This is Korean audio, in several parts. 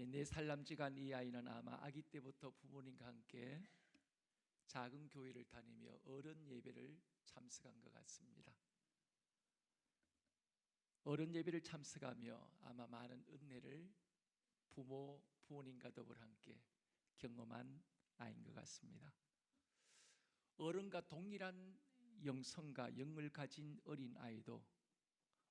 4살 남짓한 이 아이는 아마 아기 때부터 부모님과 함께 작은 교회를 다니며 어른 예배를 참석한 것 같습니다. 어른 예배를 참석하며 아마 많은 은혜를 부모님과 더불어 함께 경험한 아이인 것 같습니다. 어른과 동일한 영성과 영을 가진 어린 아이도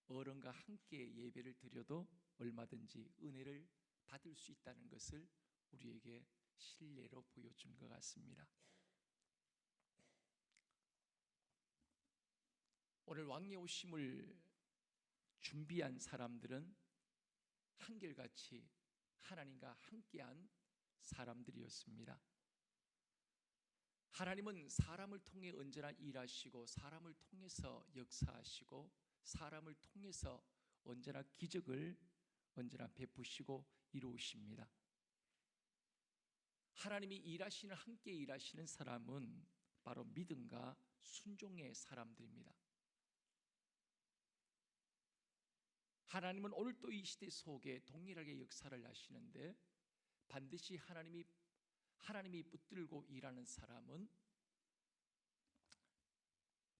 어른과 함께 예배를 드려도 얼마든지 은혜를 받을 수 있다는 것을 우리에게 실례로 보여준 것 같습니다. 오늘 왕의 오심을 준비한 사람들은 한결같이 하나님과 함께한 사람들이었습니다. 하나님은 사람을 통해 언제나 일하시고 사람을 통해서 역사하시고 사람을 통해서 언제나 기적을 언제나 베푸시고 이루십니다. 하나님이 일하시는 함께 일하시는 사람은 바로 믿음과 순종의 사람들입니다. 하나님은 오늘도 이 시대 속에 동일하게 역사를 하시는데 반드시 하나님이 붙들고 일하는 사람은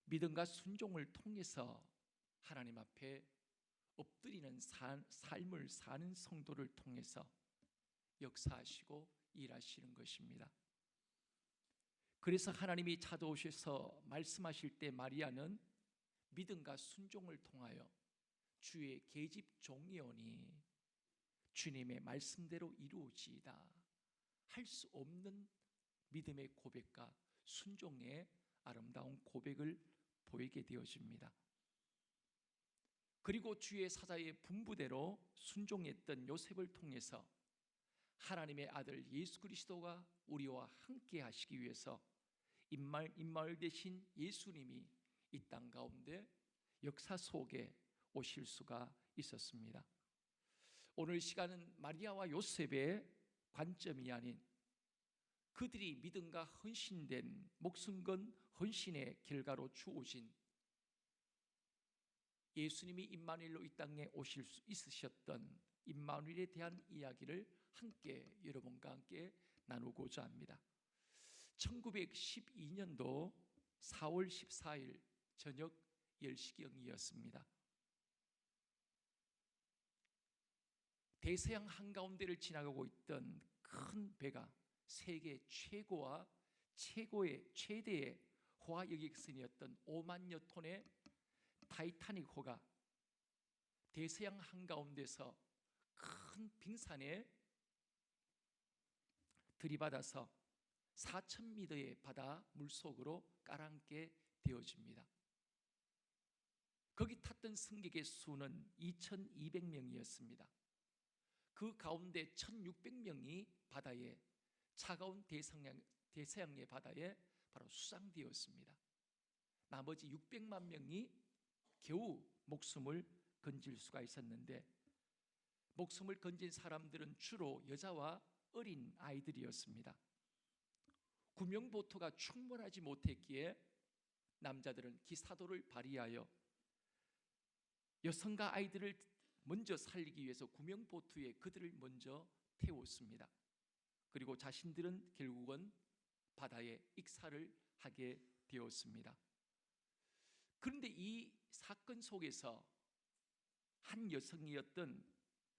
믿음과 순종을 통해서 하나님 앞에 엎드리는 삶을 사는 성도를 통해서 역사하시고 일하시는 것입니다. 그래서 하나님이 찾아오셔서 말씀하실 때 마리아는 믿음과 순종을 통하여 주의 계집 종이오니 주님의 말씀대로 이루어지이다 할 수 없는 믿음의 고백과 순종의 아름다운 고백을 보이게 되어집니다. 그리고 주의 사자의 분부대로 순종했던 요셉을 통해서 하나님의 아들 예수 그리스도가 우리와 함께 하시기 위해서 임마을 되신 예수님이 이 땅 가운데 역사 속에 오실 수가 있었습니다. 오늘 시간은 마리아와 요셉의 관점이 아닌 그들이 믿음과 헌신된 목숨 건 헌신의 결과로 주어진 예수님이 임마누엘로 이 땅에 오실 수 있으셨던 임마누엘에 대한 이야기를 함께 여러분과 함께 나누고자 합니다. 1912년도 4월 14일 저녁 10시경이었습니다. 대서양 한가운데를 지나가고 있던 큰 배가 세계 최대의 호화 여객선이었던 5만여 톤의 타이타닉호가 대서양 한가운데서 큰 빙산에 들이받아서 4,000m의 바다 물속으로 깔아앉게 되어집니다. 거기 탔던 승객의 수는 2,200명이었습니다. 그 가운데 1,600명이 바다에 차가운 대서양의 바다에 바로 수상되었습니다. 나머지 600만 명이 겨우 목숨을 건질 수가 있었는데 목숨을 건진 사람들은 주로 여자와 어린 아이들이었습니다. 구명보트가 충분하지 못했기에 남자들은 기사도를 발휘하여 여성과 아이들을 먼저 살리기 위해서 구명보트에 그들을 먼저 태웠습니다. 그리고 자신들은 결국은 바다에 익사를 하게 되었습니다. 그런데 이 사건 속에서 한 여성이었던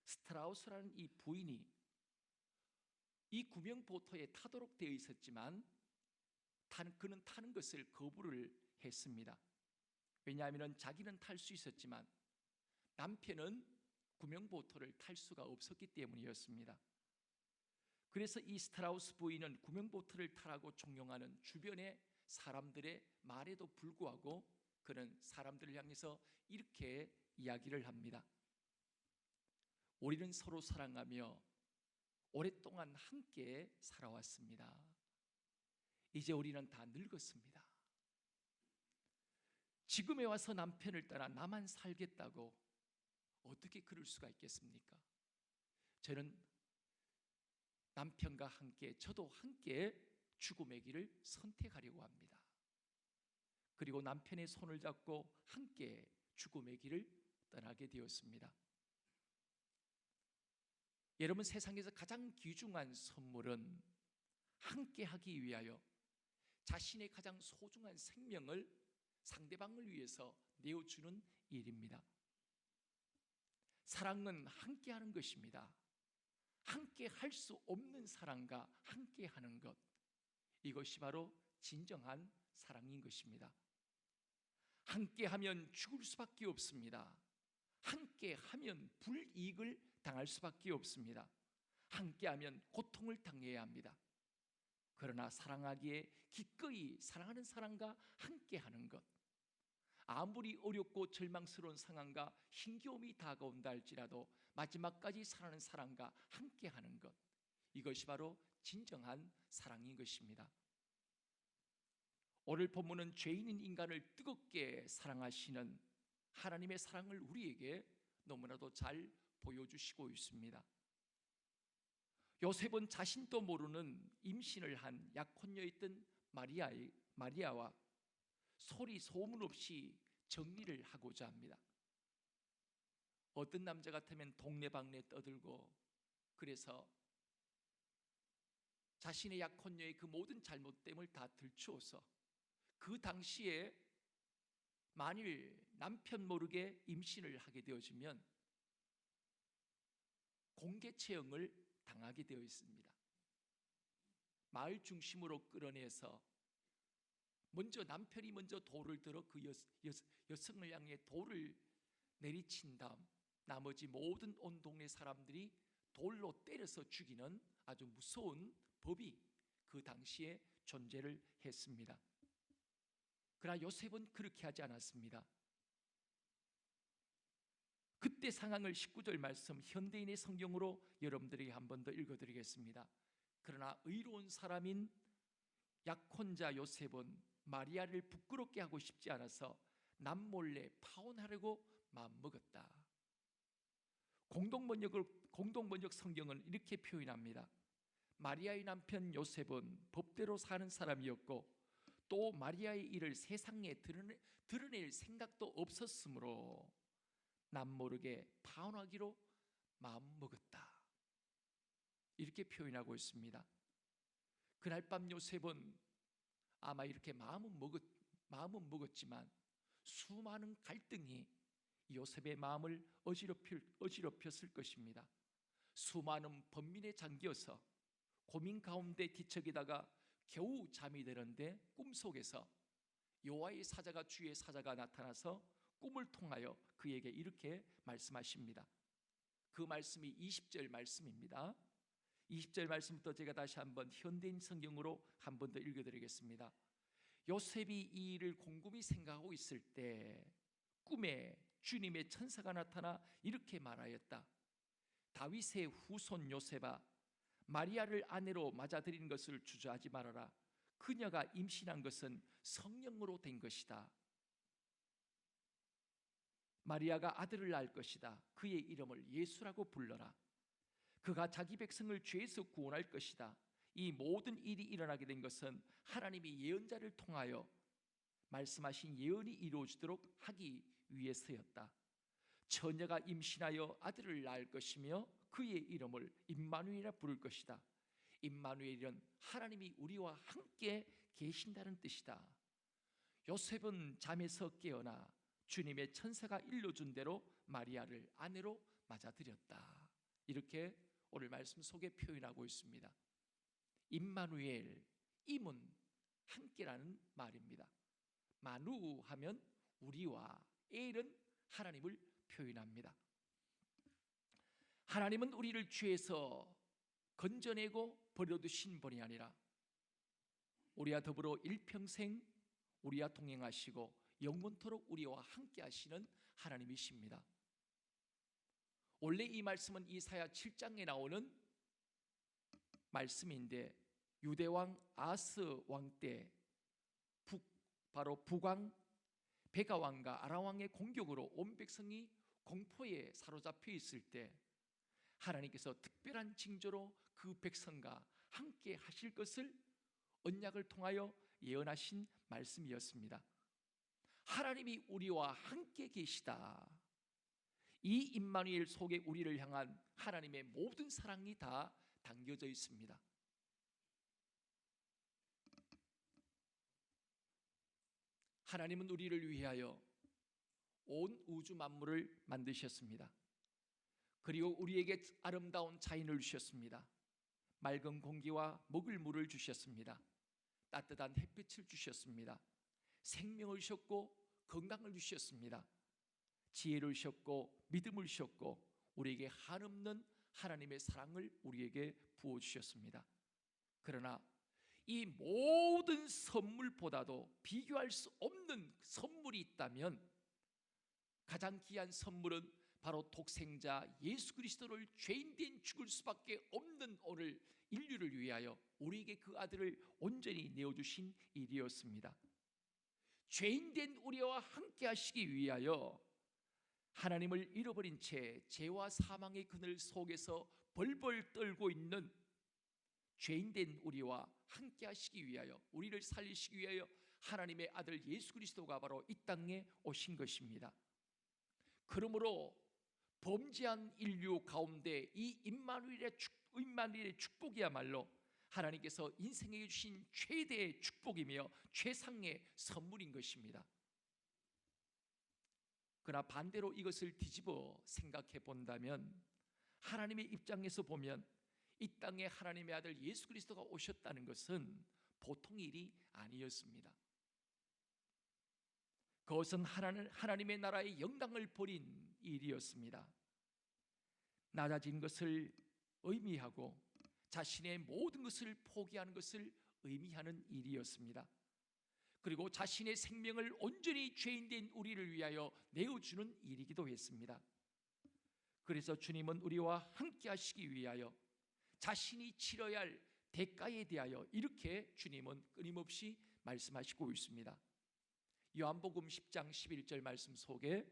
스트라우스라는 이 부인이 이 구명보트에 타도록 되어 있었지만 그는 타는 것을 거부를 했습니다. 왜냐하면 자기는 탈 수 있었지만 남편은 구명보트를 탈 수가 없었기 때문이었습니다. 그래서 이 스트라우스 부인은 구명보트를 타라고 종용하는 주변의 사람들의 말에도 불구하고 그는 사람들을 향해서 이렇게 이야기를 합니다. 우리는 서로 사랑하며 오랫동안 함께 살아왔습니다. 이제 우리는 다 늙었습니다. 지금에 와서 남편을 따라 나만 살겠다고 어떻게 그럴 수가 있겠습니까? 저는 남편과 함께 저도 함께 죽음의 길을 선택하려고 합니다. 그리고 남편의 손을 잡고 함께 죽음의 길을 떠나게 되었습니다. 여러분, 세상에서 가장 귀중한 선물은 함께하기 위하여 자신의 가장 소중한 생명을 상대방을 위해서 내어주는 일입니다. 사랑은 함께하는 것입니다. 함께 할 수 없는 사랑과 함께하는 것, 이것이 바로 진정한 사랑인 것입니다. 함께하면 죽을 수밖에 없습니다. 함께하면 불이익을 당할 수밖에 없습니다. 함께하면 고통을 당해야 합니다. 그러나 사랑하기에 기꺼이 사랑하는 사람과 함께하는 것, 아무리 어렵고 절망스러운 상황과 힘겨움이 다가온다 할지라도 마지막까지 사랑하는 사람과 함께하는 것, 이것이 바로 진정한 사랑인 것입니다. 오늘 본문은 죄인인 인간을 뜨겁게 사랑하시는 하나님의 사랑을 우리에게 너무나도 잘 보여주시고 있습니다. 요셉은 자신도 모르는 임신을 한 약혼녀였던 마리아와 소문 없이 정리를 하고자 합니다. 어떤 남자 같으면 동네방네 떠들고, 그래서 자신의 약혼녀의 그 모든 잘못됨을 다 들추어서 그 당시에 만일 남편 모르게 임신을 하게 되어지면 공개 채용을 당하게 되어 있습니다. 마을 중심으로 끌어내서 남편이 먼저 돌을 들어 그 여성을 향해 돌을 내리친 다음 나머지 모든 온 동네 사람들이 돌로 때려서 죽이는 아주 무서운 법이 그 당시에 존재를 했습니다. 그러나 요셉은 그렇게 하지 않았습니다. 그때 상황을 19절 말씀 현대인의 성경으로 여러분들에게 한 번 더 읽어드리겠습니다. 그러나 의로운 사람인 약혼자 요셉은 마리아를 부끄럽게 하고 싶지 않아서 남몰래 파혼하려고 마음먹었다. 공동번역 성경은 이렇게 표현합니다. 마리아의 남편 요셉은 법대로 사는 사람이었고 또 마리아의 일을 세상에 드러낼 생각도 없었으므로 남모르게 파혼하기로 마음먹었다. 이렇게 표현하고 있습니다. 그날 밤 요셉은 아마 이렇게 마음은 먹었지만 수많은 갈등이 요셉의 마음을 어지럽혔을 것입니다. 수많은 번민에 잠겨서 고민 가운데 뒤척이다가 겨우 잠이 드는데 꿈속에서 여호와의 사자가 주의 사자가 나타나서 꿈을 통하여 그에게 이렇게 말씀하십니다. 그 말씀이 20절 말씀입니다. 20절 말씀부터 제가 다시 한번 현대인 성경으로 한 번 더 읽어드리겠습니다. 요셉이 이 일을 곰곰이 생각하고 있을 때 꿈에 주님의 천사가 나타나 이렇게 말하였다. 다윗의 후손 요셉아, 마리아를 아내로 맞아들이는 것을 주저하지 말아라. 그녀가 임신한 것은 성령으로 된 것이다. 마리아가 아들을 낳을 것이다. 그의 이름을 예수라고 불러라. 그가 자기 백성을 죄에서 구원할 것이다. 이 모든 일이 일어나게 된 것은 하나님이 예언자를 통하여 말씀하신 예언이 이루어지도록 하기 위해서였다. 처녀가 임신하여 아들을 낳을 것이며 그의 이름을 임마누엘이라 부를 것이다. 임마누엘은 하나님이 우리와 함께 계신다는 뜻이다. 요셉은 잠에서 깨어나 주님의 천사가 일러준 대로 마리아를 아내로 맞아들였다. 이렇게 오늘 말씀 속에 표현하고 있습니다. 임마누엘, 임은 함께라는 말입니다. 마누 하면 우리와, 엘은 하나님을 표현합니다. 하나님은 우리를 죄에서 건져내고 버려두신 분이 아니라 우리와 더불어 일평생 우리와 동행하시고 영원토록 우리와 함께 하시는 하나님이십니다. 원래 이 말씀은 이사야 7장에 나오는 말씀인데 유대왕 아스 왕 때 바로 북왕 베가왕과 아람왕의 공격으로 온 백성이 공포에 사로잡혀 있을 때 하나님께서 특별한 징조로 그 백성과 함께 하실 것을 언약을 통하여 예언하신 말씀이었습니다. 하나님이 우리와 함께 계시다. 이 임마누엘 속에 우리를 향한 하나님의 모든 사랑이 다 담겨져 있습니다. 하나님은 우리를 위하여 온 우주 만물을 만드셨습니다. 그리고 우리에게 아름다운 자연을 주셨습니다. 맑은 공기와 먹을 물을 주셨습니다. 따뜻한 햇빛을 주셨습니다. 생명을 주셨고 건강을 주셨습니다. 지혜를 주셨고 믿음을 주셨고 우리에게 한없는 하나님의 사랑을 우리에게 부어주셨습니다. 그러나 이 모든 선물보다도 비교할 수 없는 선물이 있다면 가장 귀한 선물은 바로 독생자 예수 그리스도를 죄인된 죽을 수밖에 없는 오늘 인류를 위하여 우리에게 그 아들을 온전히 내어주신 일이었습니다. 죄인된 우리와 함께 하시기 위하여 하나님을 잃어버린 채 죄와 사망의 그늘 속에서 벌벌 떨고 있는 죄인된 우리와 함께 하시기 위하여 우리를 살리시기 위하여 하나님의 아들 예수 그리스도가 바로 이 땅에 오신 것입니다. 그러므로 범죄한 인류 가운데 이 임마누엘의 축복이야말로 하나님께서 인생에 주신 최대의 축복이며 최상의 선물인 것입니다. 그러나 반대로 이것을 뒤집어 생각해 본다면 하나님의 입장에서 보면 이 땅에 하나님의 아들 예수 그리스도가 오셨다는 것은 보통 일이 아니었습니다. 그것은 하나님의 나라의 영광을 버린 일이었습니다. 낮아진 것을 의미하고 자신의 모든 것을 포기하는 것을 의미하는 일이었습니다. 그리고 자신의 생명을 온전히 죄인된 우리를 위하여 내어주는 일이기도 했습니다. 그래서 주님은 우리와 함께 하시기 위하여 자신이 치러야 할 대가에 대하여 이렇게 주님은 끊임없이 말씀하시고 있습니다. 요한복음 10장 11절 말씀 속에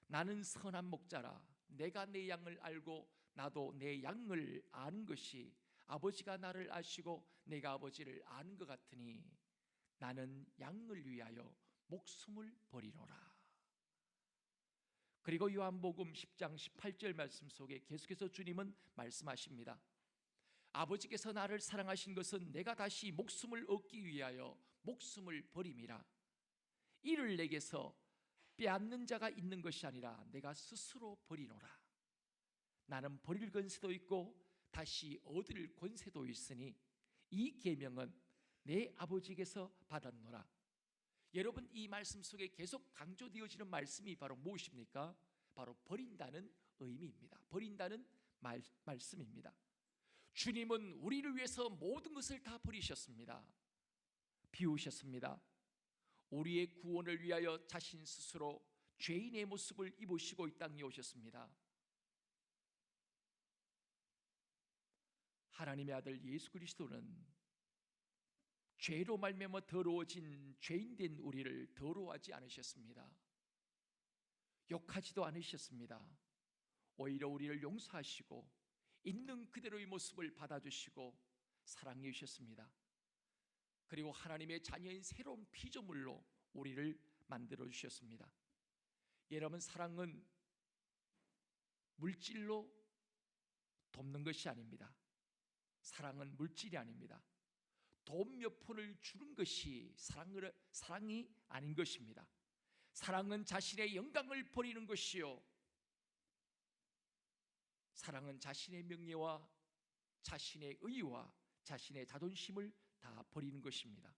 나는 선한 목자라 내가 내 양을 알고 나도 내 양을 아는 것이 아버지가 나를 아시고 내가 아버지를 아는 것 같으니 나는 양을 위하여 목숨을 버리노라. 그리고 요한복음 10장 18절 말씀 속에 계속해서 주님은 말씀하십니다. 아버지께서 나를 사랑하신 것은 내가 다시 목숨을 얻기 위하여 목숨을 버림이라. 이를 내게서 빼앗는 자가 있는 것이 아니라 내가 스스로 버리노라. 나는 버릴 권세도 있고 다시 얻을 권세도 있으니 이 계명은 내 아버지께서 받았노라. 여러분, 이 말씀 속에 계속 강조되어지는 말씀이 바로 무엇입니까? 바로 버린다는 의미입니다. 버린다는 말씀입니다. 주님은 우리를 위해서 모든 것을 다 버리셨습니다. 비우셨습니다. 우리의 구원을 위하여 자신 스스로 죄인의 모습을 입으시고 이 땅에 오셨습니다. 하나님의 아들 예수 그리스도는 죄로 말미암아 더러워진 죄인된 우리를 더러워하지 않으셨습니다. 욕하지도 않으셨습니다. 오히려 우리를 용서하시고 있는 그대로의 모습을 받아주시고 사랑해 주셨습니다. 그리고 하나님의 자녀인 새로운 피조물로 우리를 만들어 주셨습니다. 여러분, 사랑은 물질로 돕는 것이 아닙니다. 사랑은 물질이 아닙니다. 돈 몇 푼을 주는 것이 사랑이 아닌 것입니다. 사랑은 자신의 영광을 버리는 것이요, 사랑은 자신의 명예와 자신의 의와 자신의 자존심을 다 버리는 것입니다.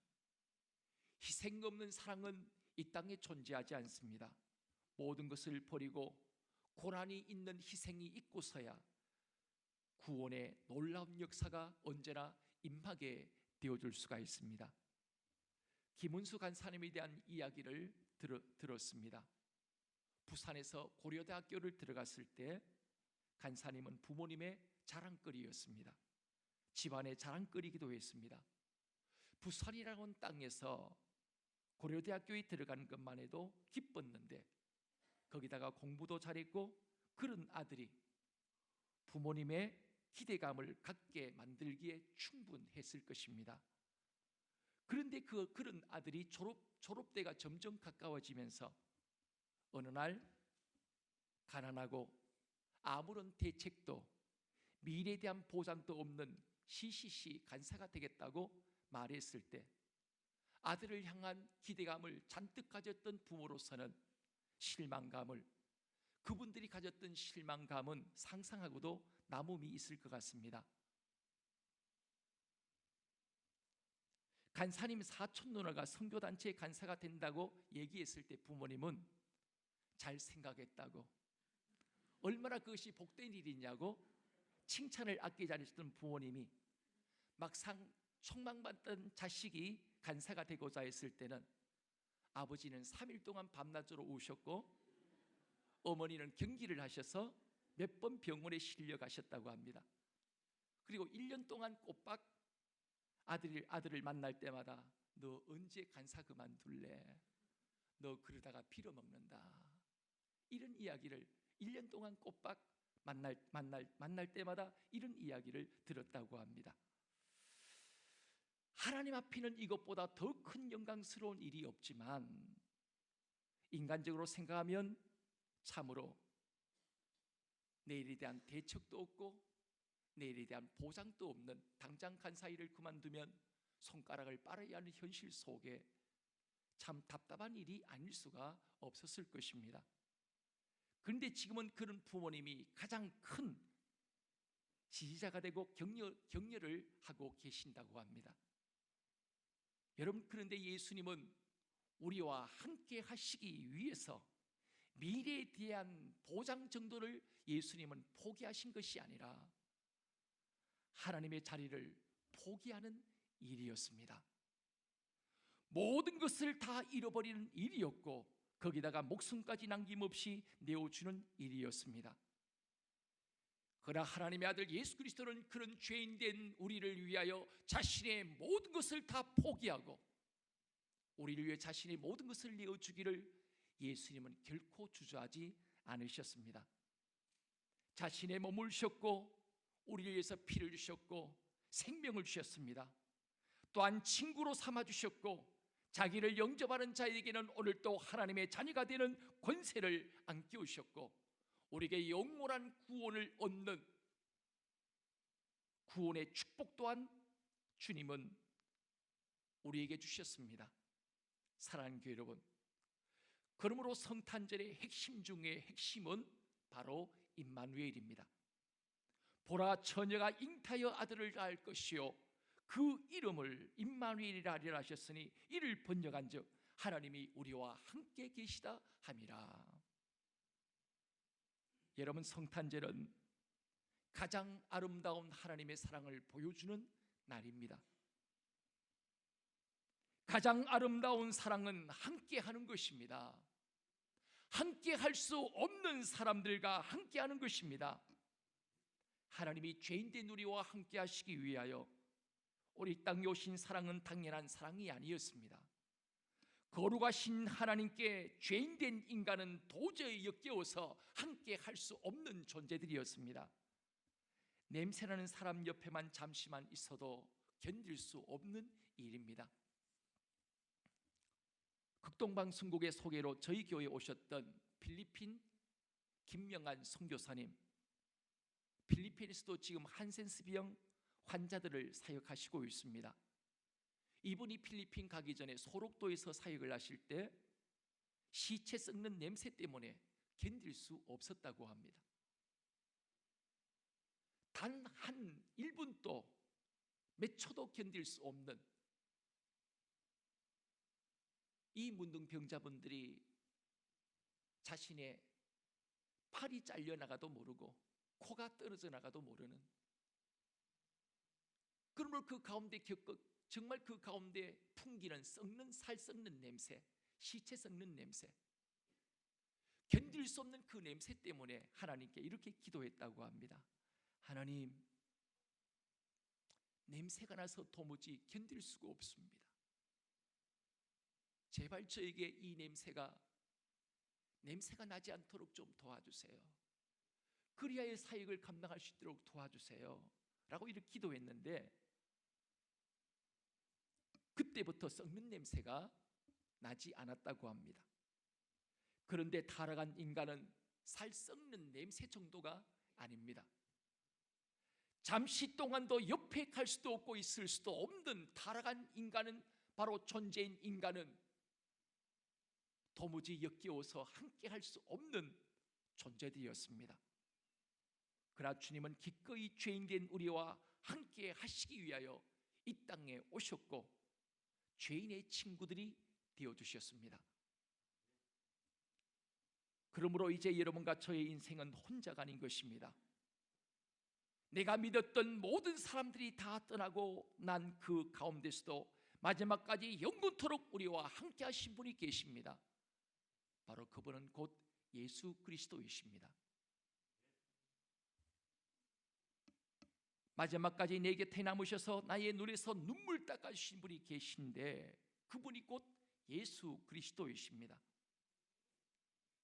희생 없는 사랑은 이 땅에 존재하지 않습니다. 모든 것을 버리고 고난이 있는 희생이 있고서야 구원의 놀라운 역사가 언제나 임하게 되어줄 수가 있습니다. 김은수 간사님에 대한 이야기를 들었습니다. 부산에서 고려대학교를 들어갔을 때 간사님은 부모님의 자랑거리였습니다. 집안의 자랑거리기도 했습니다. 부산이라는 땅에서 고려대학교에 들어간 것만 해도 기뻤는데 거기다가 공부도 잘했고 그런 아들이 부모님의 기대감을 갖게 만들기에 충분했을 것입니다. 그런데 그런 아들이 졸업대가 점점 가까워지면서 어느 날 가난하고 아무런 대책도 미래에 대한 보장도 없는 CCC 간사가 되겠다고 말했을 때 아들을 향한 기대감을 잔뜩 가졌던 부모로서는 실망감을, 그분들이 가졌던 실망감은 상상하고도 남음이 있을 것 같습니다. 간사님 사촌 누나가 선교단체 간사가 된다고 얘기했을 때 부모님은 잘 생각했다고, 얼마나 그것이 복된 일이냐고 칭찬을 아끼지 않으셨던 부모님이 막상 촉망받던 자식이 간사가 되고자 했을 때는 아버지는 3일 동안 밤낮으로 우셨고 어머니는 경기를 하셔서 몇 번 병원에 실려 가셨다고 합니다. 그리고 1년 동안 꼬박 아들을 만날 때마다 너 언제 간사 그만둘래? 너 그러다가 빌어먹는다. 이런 이야기를 1년 동안 꼬박 만날 때마다 이런 이야기를 들었다고 합니다. 하나님 앞에는 이것보다 더 큰 영광스러운 일이 없지만 인간적으로 생각하면 참으로 내일에 대한 대책도 없고 내일에 대한 보장도 없는 당장 간사 일을 그만두면 손가락을 빨아야 하는 현실 속에 참 답답한 일이 아닐 수가 없었을 것입니다. 그런데 지금은 그런 부모님이 가장 큰 지지자가 되고 격려를 하고 계신다고 합니다. 여러분, 그런데 예수님은 우리와 함께 하시기 위해서 미래에 대한 보장 정도를 예수님은 포기하신 것이 아니라 하나님의 자리를 포기하는 일이었습니다. 모든 것을 다 잃어버리는 일이었고 거기다가 목숨까지 남김없이 내어주는 일이었습니다. 그러나 하나님의 아들 예수 그리스도는 그런 죄인된 우리를 위하여 자신의 모든 것을 다 포기하고 우리를 위해 자신의 모든 것을 내어주기를 예수님은 결코 주저하지 않으셨습니다. 자신의 몸을 주셨고 우리를 위해서 피를 주셨고 생명을 주셨습니다. 또한 친구로 삼아주셨고 자기를 영접하는 자에게는 오늘도 하나님의 자녀가 되는 권세를 안겨주셨고 우리에게 영원한 구원을 얻는 구원의 축복 또한 주님은 우리에게 주셨습니다. 사랑하는 교회 여러분, 그러므로 성탄절의 핵심 중의 핵심은 바로 임마누엘입니다. 보라, 처녀가 잉타하여 아들을 낳을 것이요 그 이름을 임마누엘이라 하리라 하셨으니 이를 번역한즉 하나님이 우리와 함께 계시다 함이라. 여러분, 성탄절은 가장 아름다운 하나님의 사랑을 보여주는 날입니다. 가장 아름다운 사랑은 함께 하는 것입니다. 함께 할 수 없는 사람들과 함께 하는 것입니다. 하나님이 죄인된 우리와 함께 하시기 위하여 우리 땅에 오신 사랑은 당연한 사랑이 아니었습니다. 거룩하신 하나님께 죄인된 인간은 도저히 역겨워서 함께 할 수 없는 존재들이었습니다. 냄새나는 사람 옆에만 잠시만 있어도 견딜 수 없는 일입니다. 극동방송국의 소개로 저희 교회에 오셨던 필리핀 김명한 선교사님, 필리핀에서도 지금 한센스병 환자들을 사역하시고 있습니다. 이분이 필리핀 가기 전에 소록도에서 사역을 하실 때 시체 썩는 냄새 때문에 견딜 수 없었다고 합니다. 단 한 1분도 몇 초도 견딜 수 없는 이 문둥병자분들이 자신의 팔이 잘려나가도 모르고 코가 떨어져 나가도 모르는, 그러므로 그 가운데 정말 그 가운데 풍기는 썩는 살 썩는 냄새, 시체 썩는 냄새, 견딜 수 없는 그 냄새 때문에 하나님께 이렇게 기도했다고 합니다. 하나님, 냄새가 나서 도무지 견딜 수가 없습니다. 제발 저에게 이 냄새가 나지 않도록 좀 도와주세요. 그리하여 사역을 감당할 수 있도록 도와주세요 라고 이렇게 기도했는데 그때부터 썩는 냄새가 나지 않았다고 합니다. 그런데 타락한 인간은 살 썩는 냄새 정도가 아닙니다. 잠시 동안도 옆에 갈 수도 없고 있을 수도 없는 타락한 인간은, 바로 존재인 인간은 도무지 역겨워서 함께 할 수 없는 존재들이었습니다. 그러나 주님은 기꺼이 죄인된 우리와 함께 하시기 위하여 이 땅에 오셨고 죄인의 친구들이 되어주셨습니다. 그러므로 이제 여러분과 저의 인생은 혼자가 아닌 것입니다. 내가 믿었던 모든 사람들이 다 떠나고 난 그 가운데서도 마지막까지 영원토록 우리와 함께 하신 분이 계십니다. 바로 그분은 곧 예수 그리스도이십니다. 마지막까지 내 곁에 남으셔서 나의 눈에서 눈물 닦아주신 분이 계신데 그분이 곧 예수 그리스도이십니다.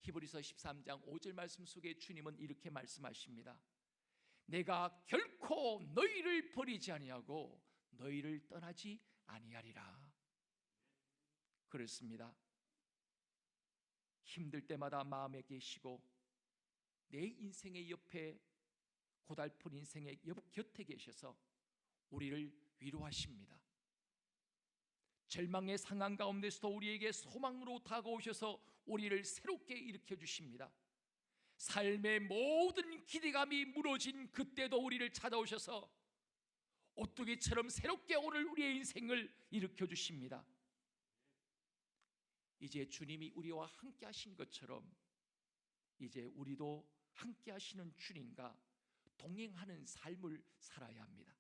히브리서 13장 5절 말씀 속에 주님은 이렇게 말씀하십니다. 내가 결코 너희를 버리지 아니하고 너희를 떠나지 아니하리라. 그렇습니다. 힘들 때마다 마음에 계시고 내 인생의 옆에, 고달픈 인생의 곁에 계셔서 우리를 위로하십니다. 절망의 상황 가운데서도 우리에게 소망으로 다가오셔서 우리를 새롭게 일으켜 주십니다. 삶의 모든 기대감이 무너진 그때도 우리를 찾아오셔서 오뚜기처럼 새롭게 오늘 우리의 인생을 일으켜 주십니다. 이제 주님이 우리와 함께 하신 것처럼 이제 우리도 함께 하시는 주님과 동행하는 삶을 살아야 합니다.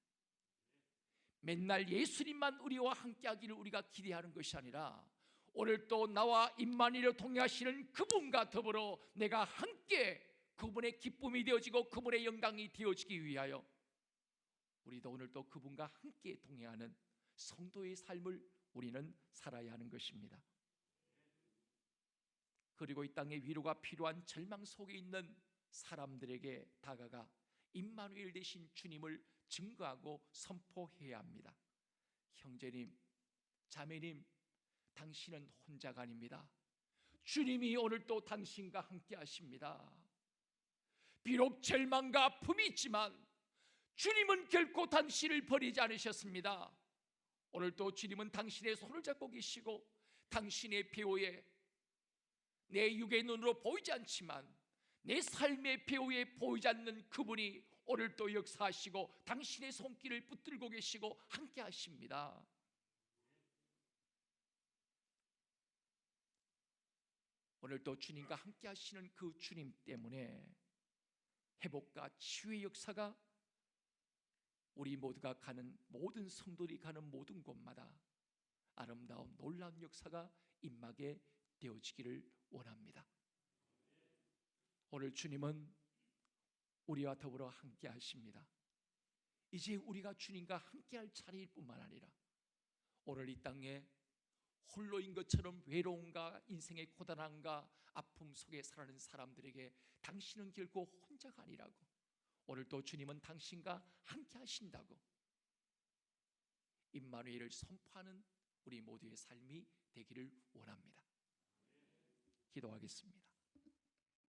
맨날 예수님만 우리와 함께 하기를 우리가 기대하는 것이 아니라 오늘 또 나와 임마누엘로 동행하시는 그분과 더불어 내가 함께 그분의 기쁨이 되어지고 그분의 영광이 되어지기 위하여 우리도 오늘 또 그분과 함께 동행하는 성도의 삶을 우리는 살아야 하는 것입니다. 그리고 이 땅에 위로가 필요한 절망 속에 있는 사람들에게 다가가 임마누엘 되신 주님을 증거하고 선포해야 합니다. 형제님, 자매님, 당신은 혼자가 아닙니다. 주님이 오늘 또 당신과 함께 하십니다. 비록 절망과 아픔이 있지만 주님은 결코 당신을 버리지 않으셨습니다. 오늘 또 주님은 당신의 손을 잡고 계시고 당신의 배후에 내 육의 눈으로 보이지 않지만 내 삶의 배후에 보이지 않는 그분이 오늘 또 역사하시고 당신의 손길을 붙들고 계시고 함께 하십니다. 오늘 또 주님과 함께 하시는 그 주님 때문에 회복과 치유의 역사가 우리 모두가 가는 모든 성도들이 가는 모든 곳마다 아름다운 놀라운 역사가 임하게 되어지기를 원합니다. 오늘 주님은 우리와 더불어 함께 하십니다. 이제 우리가 주님과 함께 할 차례일 뿐만 아니라 오늘 이 땅에 홀로인 것처럼 외로움과 인생의 고단함과 아픔 속에 살아가는 사람들에게 당신은 결코 혼자가 아니라고, 오늘 또 주님은 당신과 함께 하신다고 임마누엘을 선포하는 우리 모두의 삶이 되기를 원합니다. 기도하겠습니다.